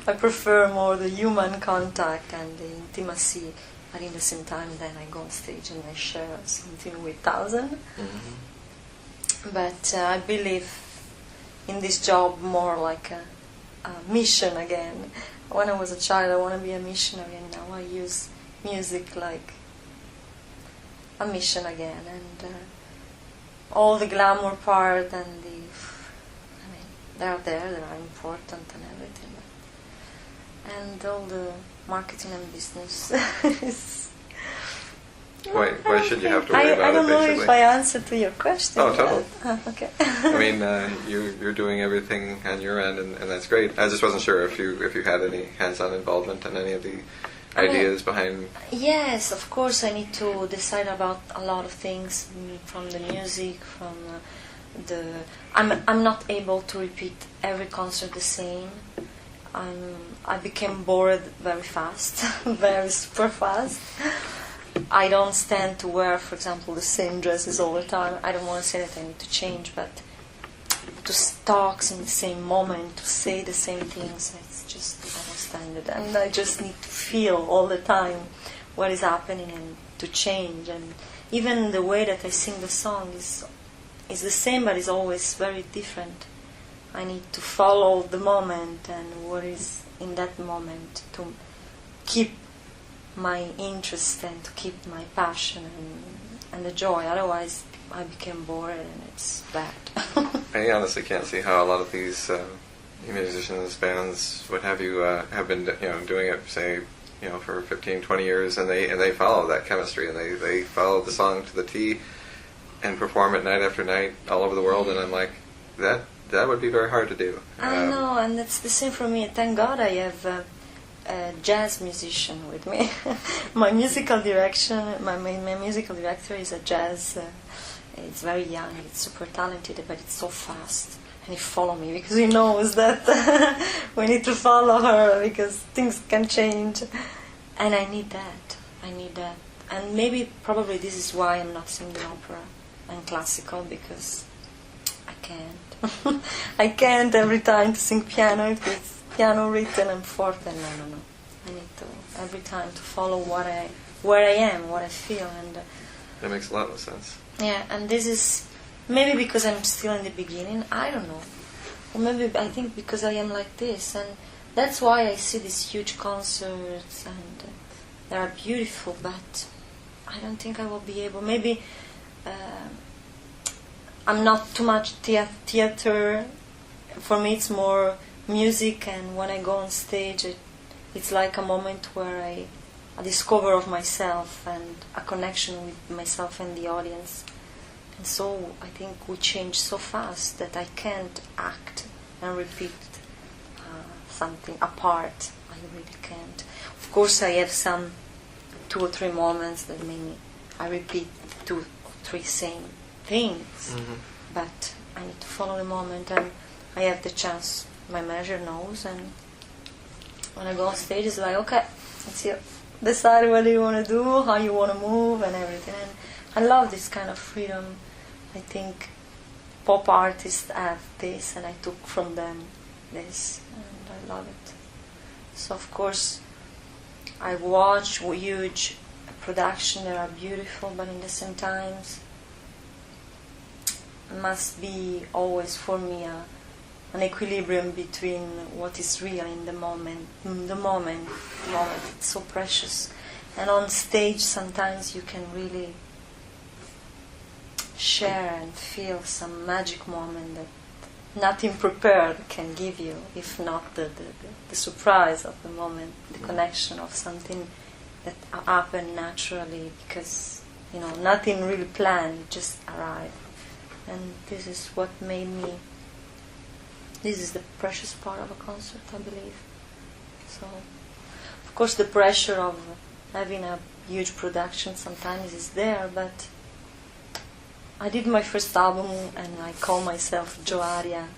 I prefer more the human contact and the intimacy, but in the same time then I go on stage and I share something with thousands. Mm-hmm. But I believe in this job more like a mission again. When I was a child I want to be a missionary, and now I use music like a mission again, and all the glamour part and they are there, they are important and everything, and all the marketing and business is. Why should you have to worry about it? I don't know basically? if I answered to your question. Oh, totally. Okay. You're doing everything on your end, and that's great. I just wasn't sure if you had any hands-on involvement in any of the ideas behind. Yes, of course. I need to decide about a lot of things, from the music, from the. I'm not able to repeat every concert the same. I became bored very fast, very super fast. I don't stand to wear, for example, the same dresses all the time. I don't want to say that I need to change, but to talk in the same moment, to say the same things. It's just, I don't stand it. And I just need to feel all the time what is happening and to change. And even the way that I sing the song is the same, but is always very different. I need to follow the moment and what is in that moment to keep my interest and to keep my passion and the joy. Otherwise, I became bored and it's bad. I honestly can't see how a lot of these musicians, bands, what have you, have been doing it, say, for 15, 20 years, and they follow that chemistry, and they follow the song to the T, and perform it night after night all over the world. And I'm like, that would be very hard to do. I know, and it's the same for me. Thank God I have a jazz musician with me. My musical direction, my musical director is a jazz. It's very young. It's super talented, but it's so fast. And he follow me because he knows that we need to follow her because things can change. And I need that. And probably this is why I'm not singing opera and classical, because I can't. I can't every time to sing piano. If it's piano written and forte, no. I need to every time to follow where I am, what I feel, and that makes a lot of sense. Yeah, and this is maybe because I'm still in the beginning. I don't know, or maybe I think because I am like this, and that's why I see these huge concerts, and they are beautiful. But I don't think I will be able. Maybe I'm not too much theater. For me, it's more music, and when I go on stage, it's like a moment where I discover of myself and a connection with myself and the audience. And so I think we change so fast that I can't act and repeat something apart. I really can't. Of course, I have some 2 or 3 moments that maybe I repeat 2 or 3 same things, but I need to follow the moment, and I have the chance. My manager knows, and when I go on stage, it's like, okay, it's you. Decide what you want to do, how you want to move, and everything. And I love this kind of freedom. I think pop artists have this, and I took from them this, and I love it. So of course, I watch huge production that are beautiful, but in the same times, must be always for me an equilibrium between what is real in the moment. The moment, it's so precious. And on stage, sometimes you can really share and feel some magic moment that nothing prepared can give you, if not the surprise of the moment, the connection of something that happened naturally, because nothing really planned, it just arrived. And this is what made me. This is the precious part of a concert, I believe. So, of course, the pressure of having a huge production sometimes is there, but I did my first album and I called myself Giorgia,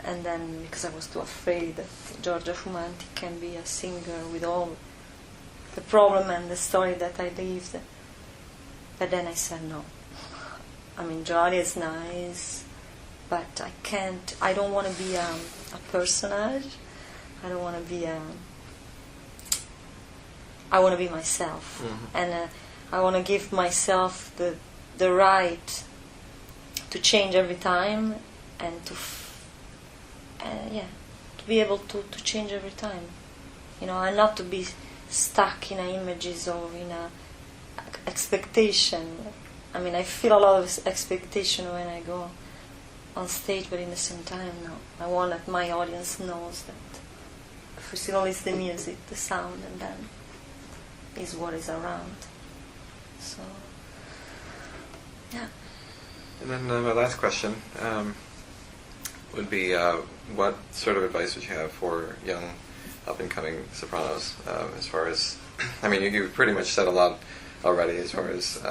and then because I was too afraid that Giorgia Fumanti can be a singer with all the problem and the story that I lived, but then I said no. I mean, Giorgia is nice, but I don't want to be a personage. I don't want to be I want to be myself. And I want to give myself the right to change every time, and to be able to change every time. And not to be stuck in images or in a expectation. I mean, I feel a lot of expectation when I go on stage, but in the same time, no. I want that my audience knows that first of all is the music, the sound, and then is what is around. So, yeah. And then my last question would be, what sort of advice would you have for young, up-and-coming sopranos? As far as, I mean, you pretty much said a lot already. As far as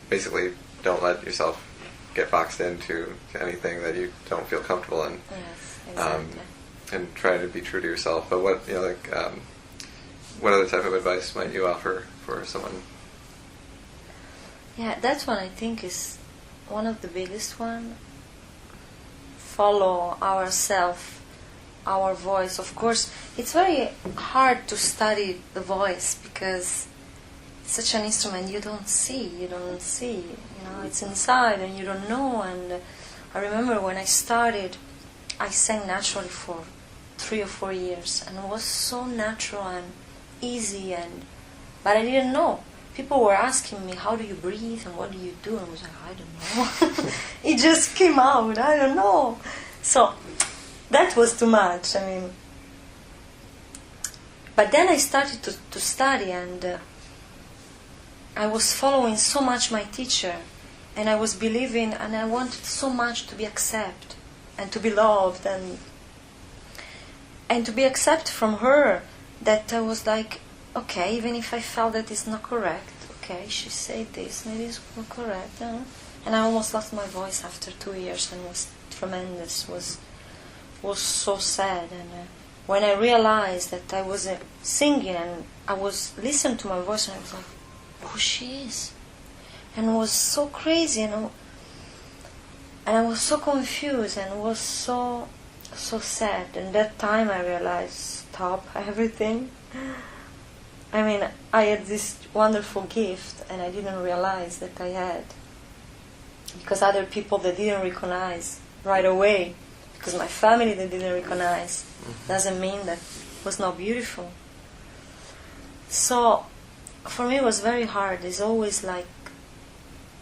basically, don't let yourself get boxed into anything that you don't feel comfortable in. Yes, exactly. And try to be true to yourself. But what what other type of advice might you offer for someone? Yeah, that one I think is one of the biggest one. follow ourself, our voice. Of course, it's very hard to study the voice because it's such an instrument you don't see. It's inside and you don't know. And I remember when I started, I sang naturally for 3 or 4 years, and it was so natural and easy, but I didn't know. People were asking me, how do you breathe and what do you do? And I was like, I don't know. It just came out, I don't know. So that was too much. But then I started to study, and I was following so much my teacher, and I was believing, and I wanted so much to be accepted and to be loved and to be accepted from her, that I was like, okay, even if I felt that it's not correct, okay, she said this, maybe it's not correct. And I almost lost my voice after 2 years, and it was tremendous, was so sad. And when I realized that I was singing, and I was listening to my voice, and I was like, oh, she is. And it was so crazy, and I was so confused, and it was so sad. And that time I realized, stop everything. I had this wonderful gift, and I didn't realize that I had. Because other people, they didn't recognize right away. Because my family, they didn't recognize. Doesn't mean that it was not beautiful. So, for me it was very hard. It's always like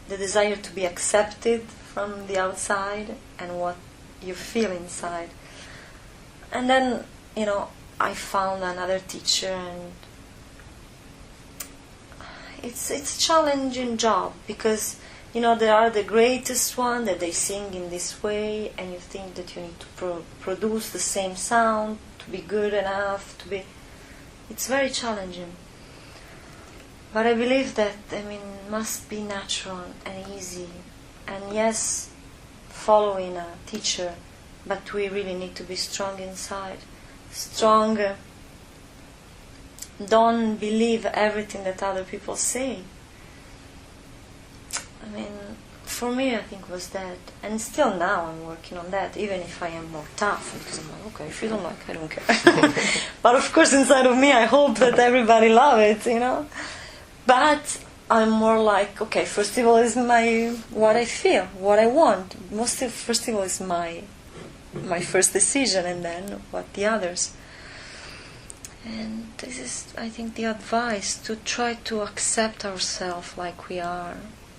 the desire to be accepted from the outside and what you feel inside. And then, I found another teacher, and it's a challenging job because there are the greatest one that they sing in this way, and you think that you need to produce the same sound to be good enough it's very challenging. But I believe that must be natural and easy, and yes, following a teacher, but we really need to be strong inside. Stronger. Don't believe everything that other people say. For me, I think was that, and still now I'm working on that, even if I am more tough, because I'm like, okay, if you don't like, I don't care. But of course, inside of me, I hope that everybody loves it, But I'm more like, okay, first of all is what I feel, what I want. First of all is my first decision, and then what the others. And this is, I think, the advice, to try to accept ourselves like we are,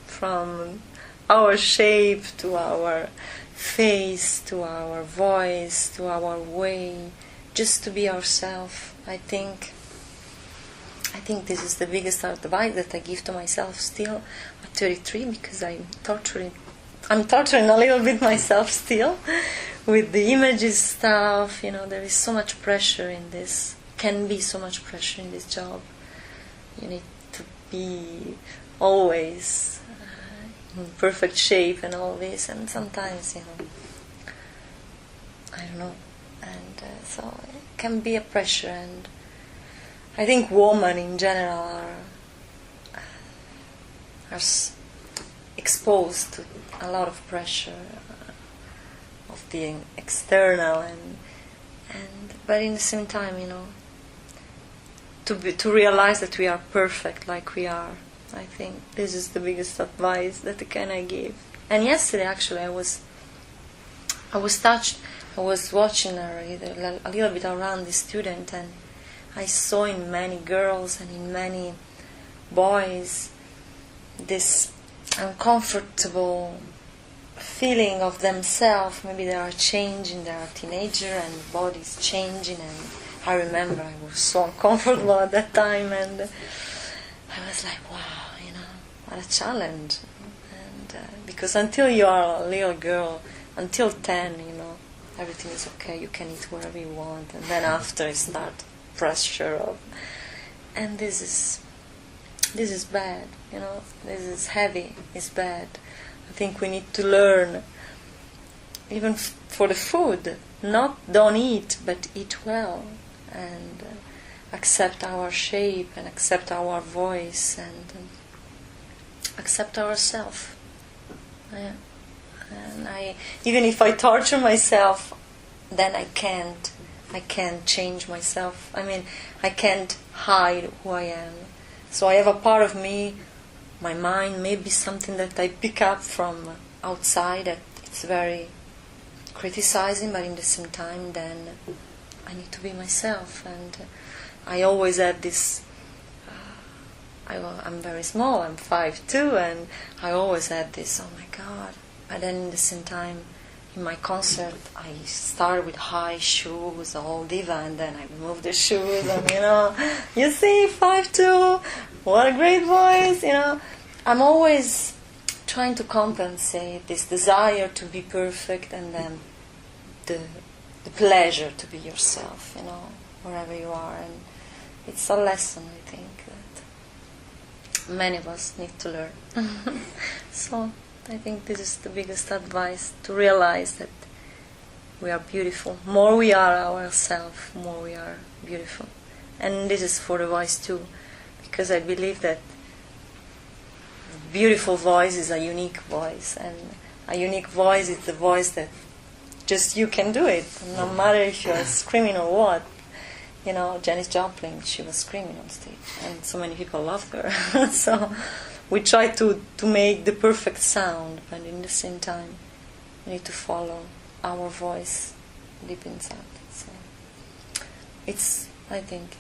from our shape to our face to our voice to our way, just to be ourselves. I think this is the biggest advice that I give to myself still at 33, because I'm torturing a little bit myself still with the images stuff. There is so much pressure in this. Can be so much pressure in this job. You need to be always in perfect shape and all this, and sometimes I don't know, and so it can be a pressure. And I think women in general are exposed to a lot of pressure of the external, and but in the same time, to realize that we are perfect like we are. I think this is the biggest advice that I give. And yesterday, actually, I was touched. I was watching a little bit around the student, and I saw in many girls and in many boys this uncomfortable feeling of themselves. Maybe they are changing, they are a teenager, and the body's changing. And I remember I was so uncomfortable at that time, and I was like, wow, what a challenge. And because until you are a little girl, until 10, everything is okay, you can eat wherever you want, and then after it starts pressure of, and this is bad, this is heavy, it's bad. I think we need to learn, even for the food, don't eat, but eat well, and accept our shape, and accept our voice, and accept ourselves. Yeah. And even if I torture myself, then I can't change myself. I mean, I can't hide who I am. So I have a part of me, my mind, maybe something that I pick up from outside that it's very criticizing, but in the same time, then I need to be myself. And I always had this. I'm very small. I'm 5'2", and I always had this. Oh my God! But then, in the same time, in my concert, I started with high shoes, all diva, and then I removed the shoes, and you see, 5'2", what a great voice, I'm always trying to compensate this desire to be perfect, and then the pleasure to be yourself, wherever you are. And it's a lesson, I think, that many of us need to learn. So I think this is the biggest advice, to realize that we are beautiful. More we are ourselves, more we are beautiful. And this is for the voice too, because I believe that beautiful voice is a unique voice, and a unique voice is the voice that just you can do it, no matter if you're screaming or what. Janis Joplin, she was screaming on stage, and so many people loved her. So we try to make the perfect sound, but in the same time, we need to follow our voice deep inside. So I think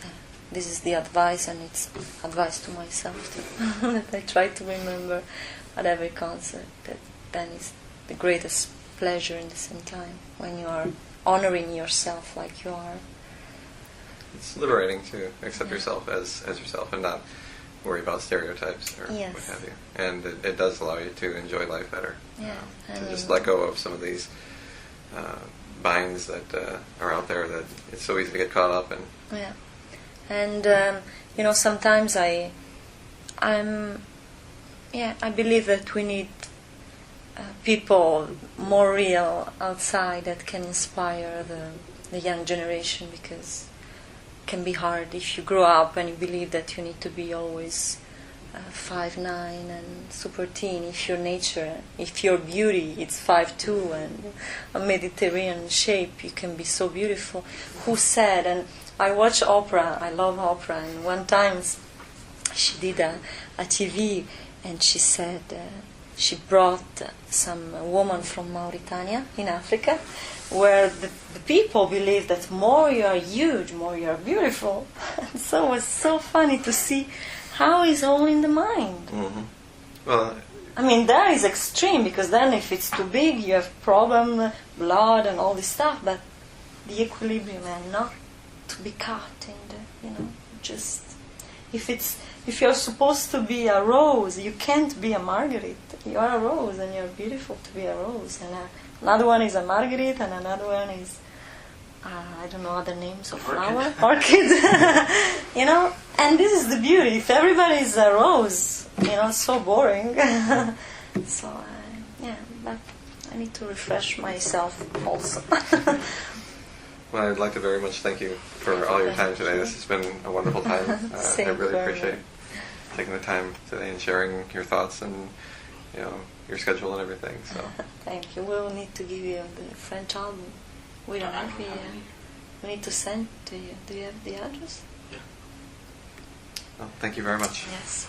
this is the advice, and it's advice to myself too, that I try to remember at every concert, that is the greatest pleasure in the same time, when you are honoring yourself like you are. It's liberating to accept yourself as yourself and not worry about stereotypes or Yes. what have you. And it does allow you to enjoy life better. Yeah, To just let go of some of these binds that are out there that it's so easy to get caught up in. Yeah, and sometimes I believe that we need people more real outside that can inspire the young generation, because it can be hard if you grow up and you believe that you need to be always 5'9" and super teen. If your beauty is 5'2" and a Mediterranean shape, you can be so beautiful. Who said? And I watch opera. I love opera. And one time she did a TV, and she said she brought some woman from Mauritania in Africa, where the people believe that more you are huge, more you are beautiful. So it was so funny to see how it's all in the mind. Mm-hmm. Well, I mean, that is extreme, because then if it's too big, you have problem, blood and all this stuff, but the equilibrium, and not to be caught in the, just, if you're supposed to be a rose, you can't be a marguerite. You are a rose, and you're beautiful to be a rose. And another one is a marguerite, and another one is, I don't know other names of flower. Orchid. And this is the beauty. If everybody is a rose, it's so boring. So, but I need to refresh myself also. well, I'd like to very much thank you for all your time today. This has been a wonderful time. I really appreciate taking the time today and sharing your thoughts and your schedule and everything. So thank you. We'll need to give you the French album. We don't have it. We need to send to you. Do you have the address? well, thank you very much. Yes.